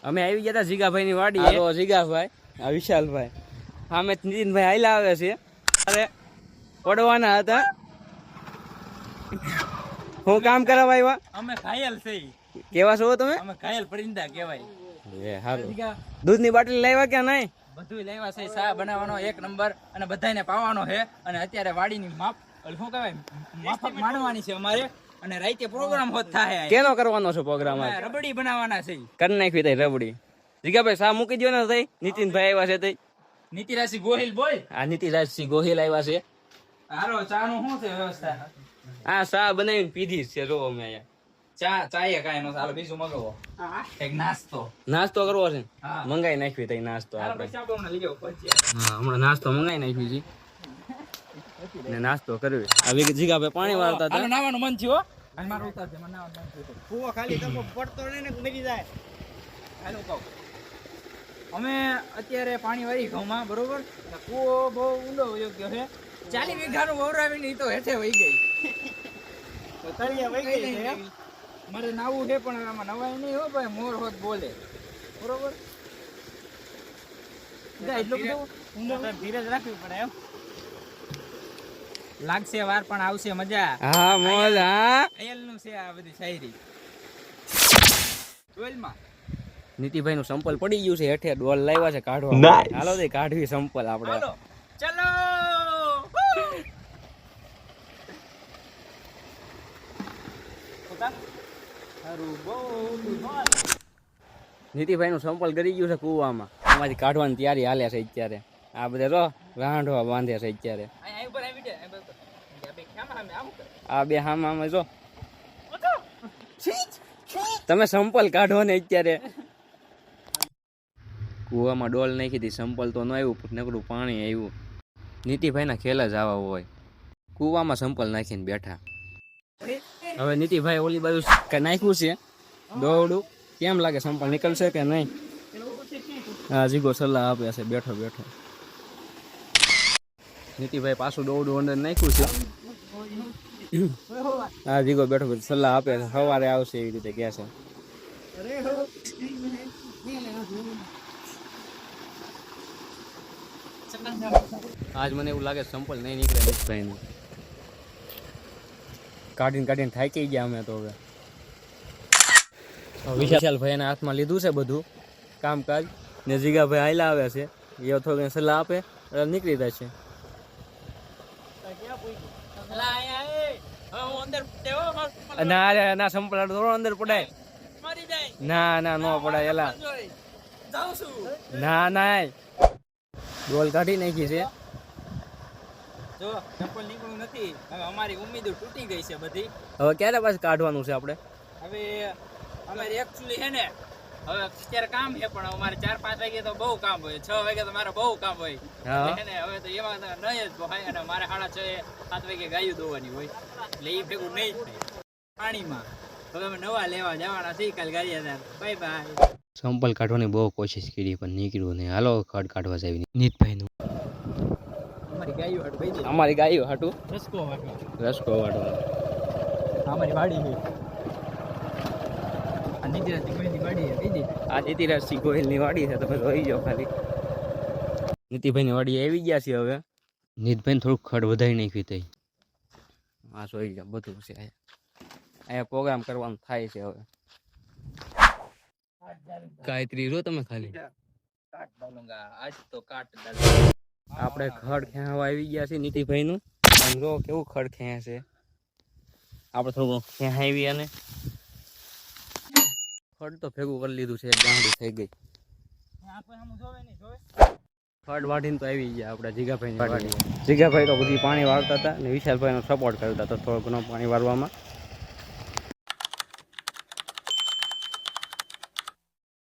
અમે આવી ગયા હતા જીગાભાઈ ની વાડી. આ જીગાભાઈ, આ વિશાલભાઈ, સામે નીતિનભાઈ હાઈલા આવે છે. અરે પડવાના હતા. હું કામ કરવા આવ્યા? અમે ઘાયલ છે. કેવા છો તમે? અમે ઘાયલ પરિંદા કહેવાય. એ હારું. દૂધની બાટલી લાવ્યા કે નહીં? બધું લાવ્યા છે. ચા બનાવવાનો 1 નંબર અને બધાને પાવાનો છે. અને અત્યારે વાડીની શું કહેવાય માફક માંડવાની છે અમારે. અને રાતે પ્રોગ્રામ હોત થાય. કેનો કરવાનો છે પ્રોગ્રામ? રબડી બનાવવાના છે. કરી નાખવી તઈ રબડી. જીગાભાઈ સા મૂકી દો ને તઈ. નીતિનભાઈ આવ્યા છે તઈ. નીતિરાજસિંહ ગોહિલ બોલ. આ નીતિરાજસિંહ ગોહિલ આવ્યા છે. હારો ચા નું શું છે વ્યવસ્થા? આ ચા બનાવીને પીધી છે. જો અમે અહીંયા ચા એ કાંઈ નો ચાલો બીજું મગાવો. એક નાસ્તો કરવો છે. હા. મંગાઈ નાખવી તઈ નાસ્તો આપણે. હા હમણાં નાસ્તો મંગાઈ નાખવી છે ને નાસ્તો કરવી. આવી જીગાભાઈ પાણી વાળતા હતા. નાવાનું મન થયું. અને મારું ઉતાર દે. મને નાવાનું મન થયું. કૂવો ખાલી તમો પડતો નહીં ને મરી જાય. હાલો કહું. અમે અત્યારે પાણી વાળી ઘઉંમાં બરોબર. કૂવો બહુ ઊંડો યોગ્ય છે. 40 વીઘાનું વવરાવીને ઈ તો હેઠે વહી ગઈ. તો તળિયા વહી ગઈ છે. મારે નાવું છે પણ આમાં નવાય નહીં હો ભાઈ. મોર હોત બોલે બરોબર. એટલું બધું ધીરજ રાખવી પડે એમ. લાગશે વાર પણ આવશે મજા. હા મોજ. હા અયલનું છે આ બધી શાયરી. ડોલમાં નીતિભાઈ નું સંપલ પડી ગયું છે. હેઠે ડોલ લાવ્યા છે કાઢવા. હાલો દે કાઢવી સંપલ આપણે. હાલો ચલો. નીતિભાઈ નું સંપલ કરી ગયું છે કુવામાં. એમાંથી કાઢવાની તૈયારી હાલે છે અત્યારે. આ બધા રો રાંઢવા બાંધે છે અત્યારે. આ બે હામ જો તમે સંપલ કાઢો ને અત્યારે. કુવામાં ડોલ નાખી હતી. સંપલ તો ન આવ્યું, નકરું પાણી આવ્યું. નીતિભાઈ ના ખેલ જ આવા હોય. કુવામાં સંપલ નાખીને બેઠા. હવે નીતિભાઈ ઓલી બાજુ નાખ્યું છે દોડું. કેમ લાગે સંપલ નીકળશે કે નહીં? હા જીગો સલાહ આપે છે બેઠો બેઠો. નીતિભાઈ પાછું દોડું અંદર નાખ્યું છે. હા જીગો બેઠો બેઠો સલાહ આપે છે. સવારે આવશે એવી રીતે કહે છે. આજ મને એવું લાગે સંપલ નહીં નીકળે નીતિભાઈ નું. કાઢીને થાકી ગયા અમે તો. હવે વિશાલભાઈ એના હાથમાં લીધું છે બધું કામકાજ ને. જીગાભાઈ હાઈલા આવે છે. એ થોડી સલાહ આપે નીકળી જાય છે. ના સંપલ થોડો અંદર પડાય. ના નો પડાય. એલા ના ડોલ કાઢી નાખી છે. જો ચપ્પલ નીકળ્યું નથી. હવે અમારી ઉમ્મીદ તૂટી ગઈ છે બધી. હવે ક્યારે પાછું કાઢવાનું છે આપણે? હવે અમારે એકચ્યુઅલી છે ને હવે અત્યારે કામ છે પણ અમારે 4-5 વાગે તો બહુ કામ હોય. 6 વાગે તો મારે બહુ કામ હોય. હવે તો એમાં નહીં જ હોય. અને મારે 6:30-7 વાગે ગાયું દોવાની હોય. એટલે એ ભેગું નહીં થાય પાણીમાં. હવે અમે નવા લેવા જવાના છીએ કાલે ગારિયાદાર. Bye bye. સંપલ કાઢવાની બહુ કોશિશ કરી પણ નીકળ્યું નહીં. હાલો ખડ કાઢવા જાવી નીતભાઈ નું. અમારી ગાયો હાટું રસકો વાટવાનો. અમારી વાડી છે. આ નીતિરાજસિંહ ગોહિલની વાડી છે. કઈ દે આ નીતિરાજસિંહ ગોહિલની વાડી છે. તમે જોઈ જાઓ ખાલી. નીતિભાઈની વાડી આવી ગયા છે. હવે નીતભાઈ થોડુંક ખડ વધારી નાખ્યું તઈ. હા જોઈ જાઓ બધું છે. અહીંયા પ્રોગ્રામ કરવાનું થાય છે. હવે ગાયત્રી જો તમે ખાલી. આજ તો કાટ આપણે ખડ ખેંચવા આવી ગયા છે નીતિભાઈ નું. જો કેવું ખડ ખેંચે છે. આપણે થોડું ખેંચાવી અને ખડ તો ભેગું કરી લીધું છે. ગાંડી થઈ ગઈ. ખડ વાઢીને તો આવી ગયા આપણા જીગાભાઈ ની વાડી. જીગાભાઈ તો બધી પાણી વાળતા હતા ને વિશાલભાઈ નો સપોર્ટ કરતા હતા થોડો ઘણો પાણી વાળવામાં.